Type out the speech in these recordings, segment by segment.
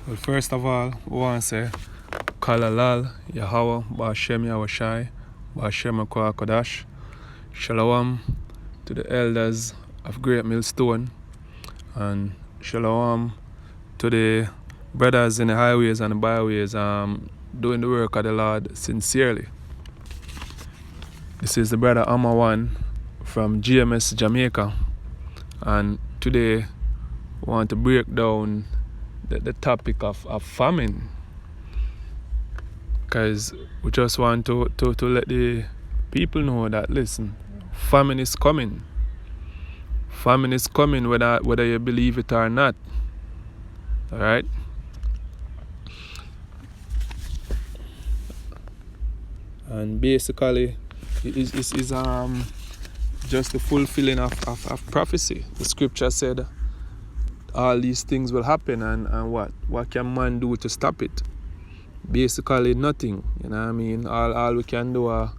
Well, first of all, we want to say, Kalalal, Yahweh, Ba'ashem Yahushai, Ba'ashem Kodash, Shalom to the elders of Great Millstone, and Shalom to the brothers in the highways and the byways doing the work of the Lord sincerely. This is the brother Amawan from GMS Jamaica, and today we want to break down the topic of famine, because we just want to let the people know that, listen, famine is coming. Famine is coming whether you believe it or not. Alright? And basically it is just the fulfilling of prophecy. The scripture said all these things will happen, and what can man do to stop it? Basically nothing, you know what I mean? All we can do is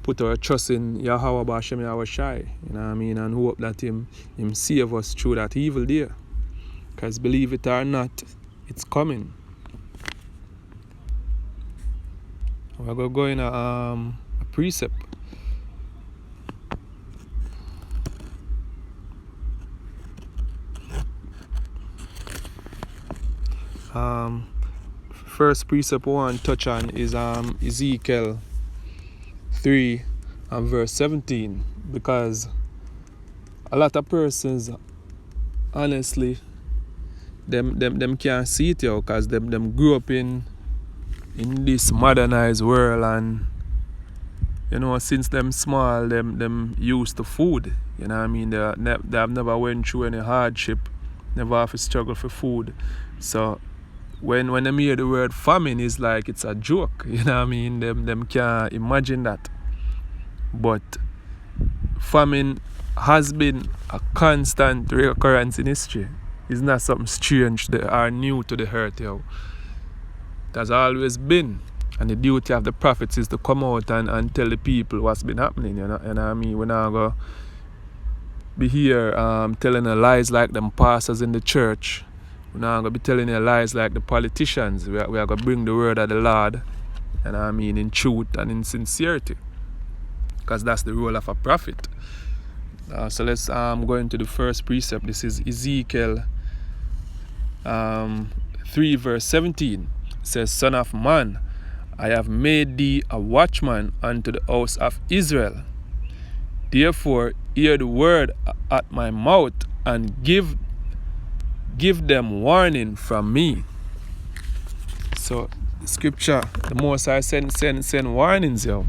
put our trust in Yahweh Ba'ashem Yahushai, you know what I mean, and hope that him save us through that evil day. Because believe it or not, it's coming. We're going to go in a precept. First precept we want to touch on is Ezekiel 3 and verse 17, because a lot of persons, honestly, them can't see it, because them grew up in this modernized world, and you know, since them small, them used to food, you know what I mean? They have never went through any hardship, never have to struggle for food. So when they hear the word famine, it's like it's a joke, you know what I mean? Them can't imagine that. But famine has been a constant recurrence in history. It's not something strange or new to the earth, It has always been. And the duty of the prophets is to come out and tell the people what's been happening, you know what I mean? We're not going to be here telling the lies like them pastors in the church. We're not going to be telling the lies like the politicians. We are going to bring the word of the Lord, you know what I mean, in truth and in sincerity. Because that's the role of a prophet. So let's go into the first precept. This is Ezekiel 3 verse 17. It says, Son of man, I have made thee a watchman unto the house of Israel. Therefore hear the word at my mouth, and give them warning from me. So the scripture, the Most High send warnings, The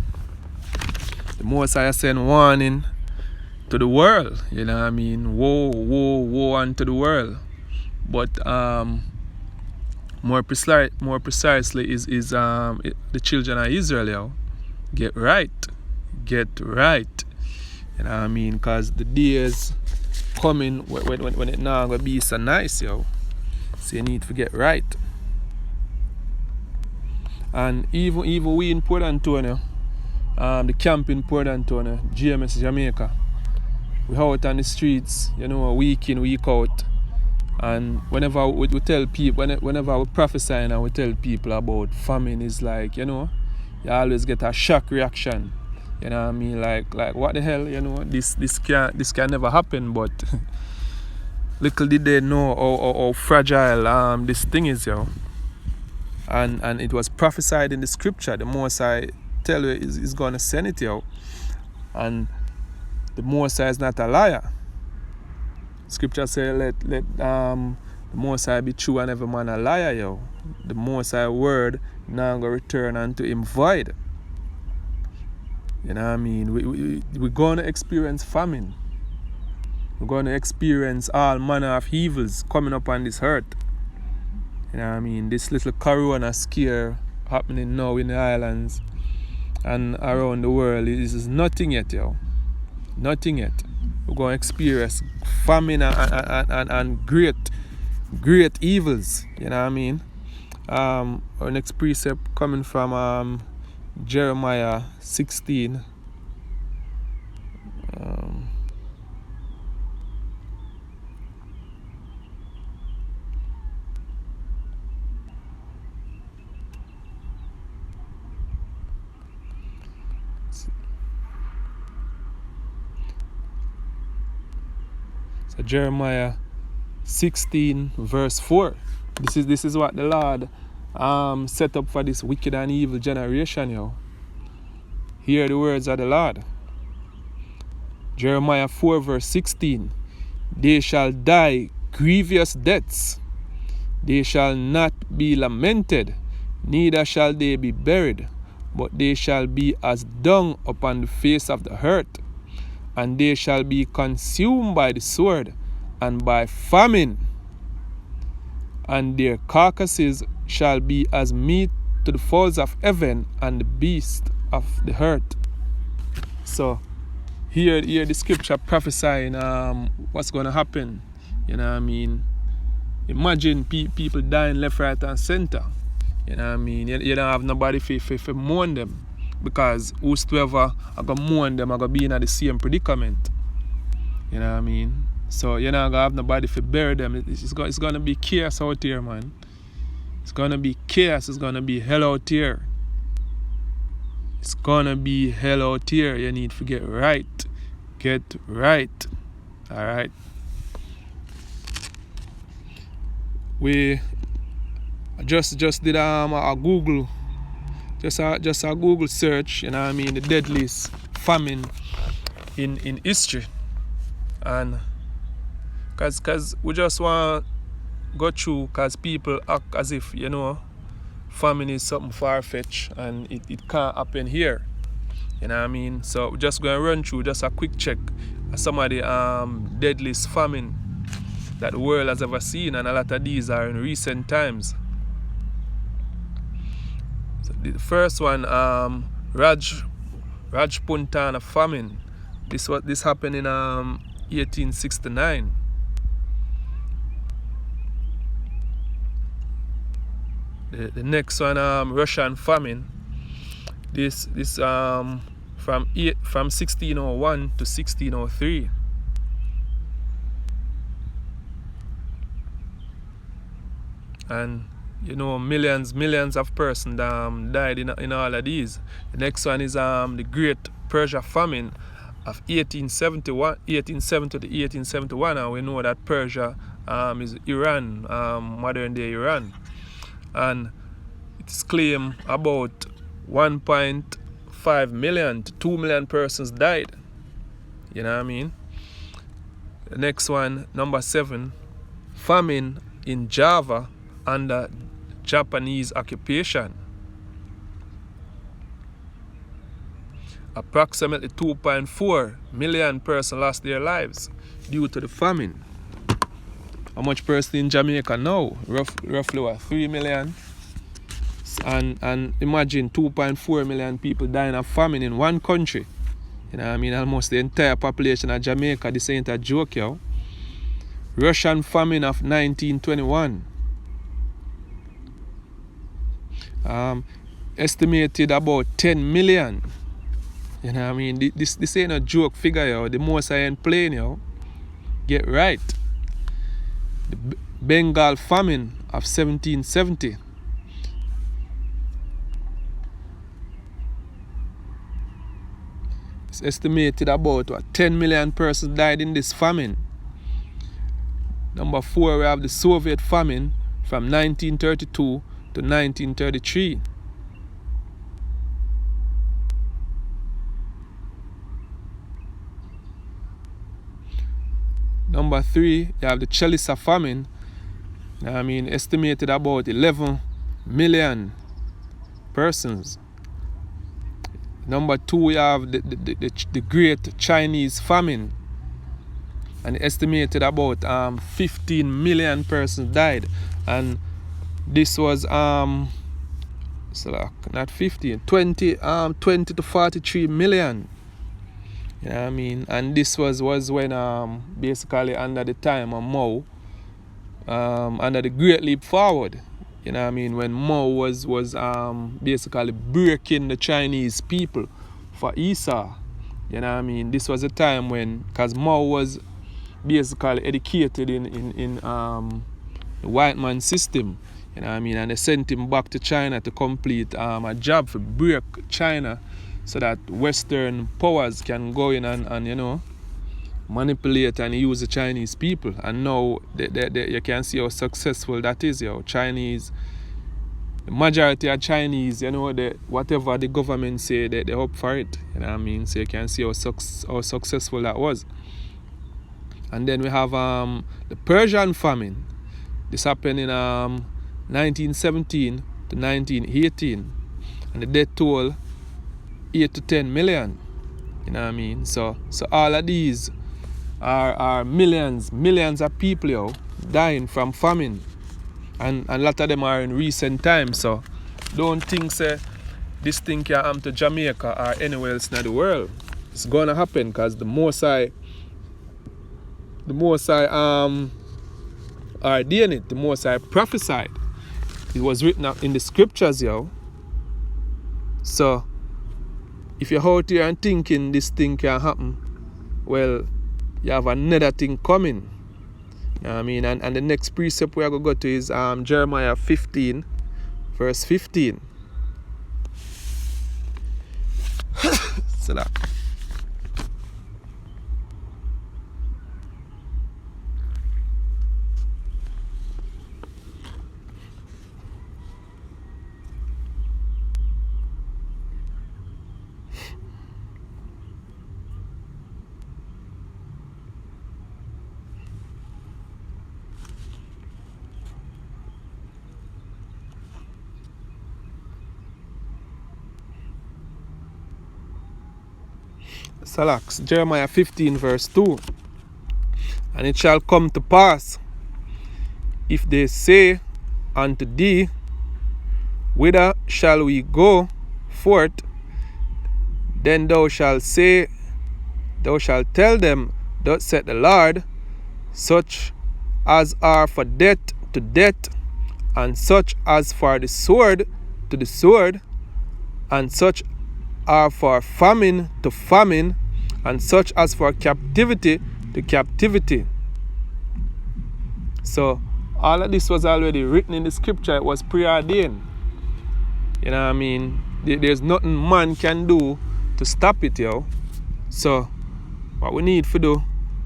Most High send warning to the world, you know what I mean? Woe unto the world. But more precisely is the children of Israel, Get right. You know what I mean? Because the days coming when it not gonna be so nice, So you need to get right. And even we in Port Antonio, the camp in Port Antonio, GMS Jamaica, we out on the streets, week in, week out. And whenever we tell people, whenever we prophesy and we tell people about famine, is like, you always get a shock reaction. You know what I mean? Like what the hell, this can never happen. But little did they know how fragile this thing is, And it was prophesied in the scripture. The Most High tell you is gonna send it, And the Most High is not a liar. Scripture say let the Most High be true and every man a liar, The Most High word now gonna return unto him void. You know what I mean? We're gonna experience famine. We're gonna experience all manner of evils coming up on this earth. You know what I mean? This little corona scare happening now in the islands and around the world is nothing yet, Nothing yet. We're going to experience famine and great evils. You know what I mean? Our next precept coming from Jeremiah 16. So Jeremiah 16 verse 4. This is what the Lord set up for this wicked and evil generation, yo. Hear the words of the Lord. Jeremiah 4 verse 16. They shall die grievous deaths. They shall not be lamented, neither shall they be buried, but they shall be as dung upon the face of the earth, and they shall be consumed by the sword and by famine, and their carcasses shall be as meat to the fowls of heaven and the beasts of the earth. So here the scripture prophesying what's going to happen. You know what I mean? Imagine people dying left, right, and center. You know what I mean? You don't have nobody to mourn them, because whosoever are going to mourn them are going to be in the same predicament. You know what I mean? So you're not going to have nobody to bury them. It's going to be chaos out here, man. It's going to be chaos. It's going to be hell out here. It's going to be hell out here. You need to get right. Get right. All right. We just did a Google, just a Google search, you know what I mean, the deadliest famine in history, and cause we just want to go through, cause people act as if, you know, famine is something far-fetched and it can't happen here, you know what I mean. So we're just going to run through just a quick check of some of the deadliest famine that the world has ever seen, and a lot of these are in recent times. So the first one, Rajpuntana famine. This happened in 1869. The next one, Russian famine. This from 1601 to 1603. And you know, millions of persons died in all of these. The next one is the Great Persia famine of 1870 to 1871, and we know that Persia is Iran, modern day Iran, and it's claimed about 1.5 million to 2 million persons died. You know what I mean? The next one, number 7, famine in Java under Japanese occupation. Approximately 2.4 million persons lost their lives due to the famine. How much person in Jamaica now? Roughly what, 3 million? And imagine 2.4 million people dying of famine in one country. You know what I mean? Almost the entire population of Jamaica. This ain't a joke, yo. Russian famine of 1921. Estimated about 10 million. You know what I mean? This ain't a joke figure, yo. The most I ain't playing, yo. Get right. The Bengal famine of 1770. It's estimated about 10 million persons died in this famine. Number 4, we have the Soviet famine from 1932 to 1933. Number 3, you have the Chalisa famine. I mean, estimated about 11 million persons. Number 2, we have the Great Chinese famine, and estimated about 15 million persons died. And this was so not 15, 20 to 43 million. You know what I mean? And this was when basically under the time of Mao, under the Great Leap Forward. You know what I mean? When Mao was basically breaking the Chinese people for Esau. You know what I mean? This was a time when, because Mao was basically educated in the white man system. You know what I mean? And they sent him back to China to complete a job to break China, so that Western powers can go in and you know, manipulate and use the Chinese people. And now you can see how successful that is. Chinese, the majority of Chinese, whatever the government say, they hope for it. You know what I mean? So you can see how successful that was. And then we have the Persian famine. This happened in 1917 to 1918. And the death toll, 8 to 10 million. You know what I mean? So all of these are millions of people dying from famine. And a lot of them are in recent times. So don't think this thing can happen to Jamaica or anywhere else in the world. It's gonna happen because the Most High are doing it. The Most High prophesied. It was written up in the scriptures, So if you're out here and thinking this thing can happen, well, you have another thing coming. You know what I mean? And the next precept we're going to go to is Jeremiah 15, verse 15. So that. Salax, Jeremiah 15 verse 2. And it shall come to pass, if they say unto thee, whither shall we go forth? Then thou shalt tell them, thus saith the Lord, such as are for death to death, and such as for the sword to the sword, and such are for famine to famine, and such as for captivity to captivity. So all of this was already written in the scripture. It was preordained. You know what I mean? There's nothing man can do to stop it, So what we need to do,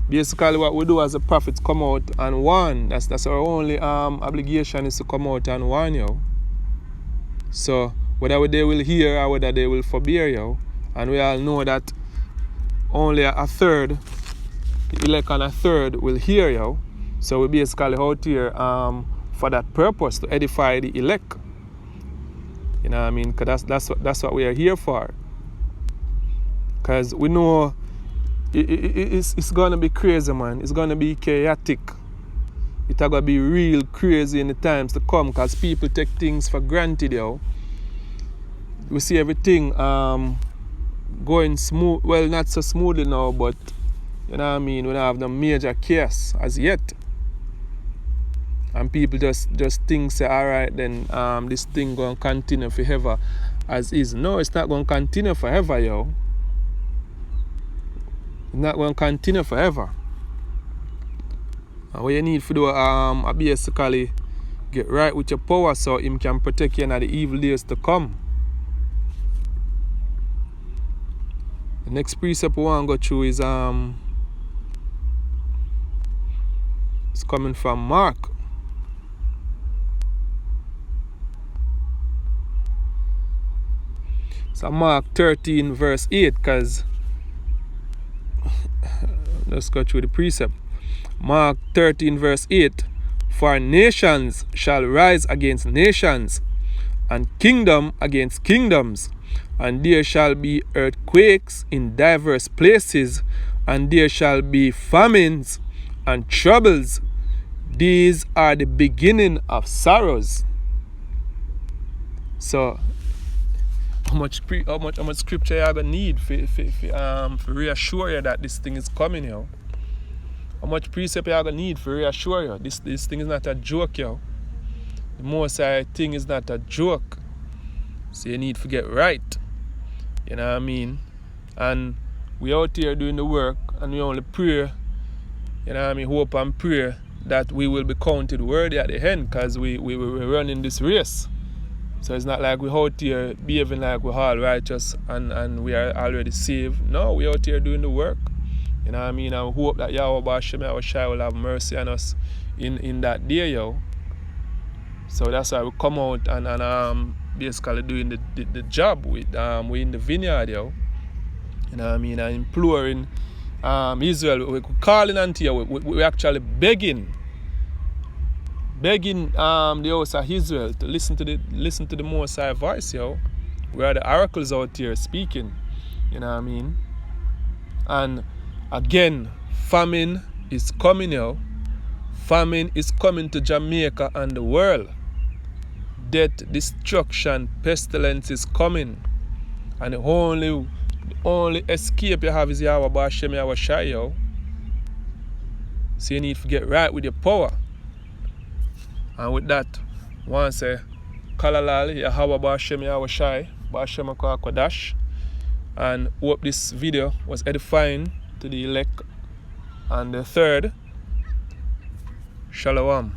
basically what we do as a prophets, come out and warn. That's our only obligation, is to come out and warn, So whether they will hear or whether they will forbear, and we all know that only a third, the elect and a third will hear, So we basically out here for that purpose, to edify the elect. You know what I mean? Because that's what we are here for. Because we know it's going to be crazy, man. It's going to be chaotic. It's going to be real crazy in the times to come, because people take things for granted, We see everything going smooth. Well, not so smoothly now, but you know what I mean? We don't have no major chaos as yet. And people just think, say, alright, then this thing going to continue forever as is. No, it's not going to continue forever, It's not going to continue forever. And what you need to do basically get right with your power, so him can protect you in the evil days to come. The next precept we want to go through is it's coming from Mark. So Mark 13 verse 8, because let's go through the precept. Mark 13 verse 8. For nations shall rise against nations, and kingdom against kingdoms, and there shall be earthquakes in diverse places, and there shall be famines and troubles. These are the beginning of sorrows. So how much scripture you gonna need for reassure you that this thing is coming, How much precept you gonna need for reassure you this thing is not a joke, The Most High thing is not a joke. So you need to get right. You know what I mean? And we out here doing the work, and we only pray, you know what I mean, hope and pray that we will be counted worthy at the end, because we're running this race. So it's not like we're out here behaving like we're all righteous and we are already saved. No, we're out here doing the work. You know what I mean? And we hope that Yahweh Bashem Yahweh Shai will have mercy on us in that day, yo. So that's why we come out and basically doing the job with we in the vineyard, yo. You know what I mean? And imploring Israel. We're calling unto you. We're actually begging the house of Israel to listen to the Most High voice, yo. We are the oracles out here speaking. You know what I mean? And again, famine is coming, yo. Famine is coming to Jamaica and the world. Death, destruction, pestilence is coming. And the only escape you have is Yahweh Bashem Yahweh Shai, yo. So you need to get right with your power. And with that, I want to say, Kalalal, Yahweh Bashem Yahweh Shai, Bashem Kodash. And hope this video was edifying to the elect. And the third, Shalom.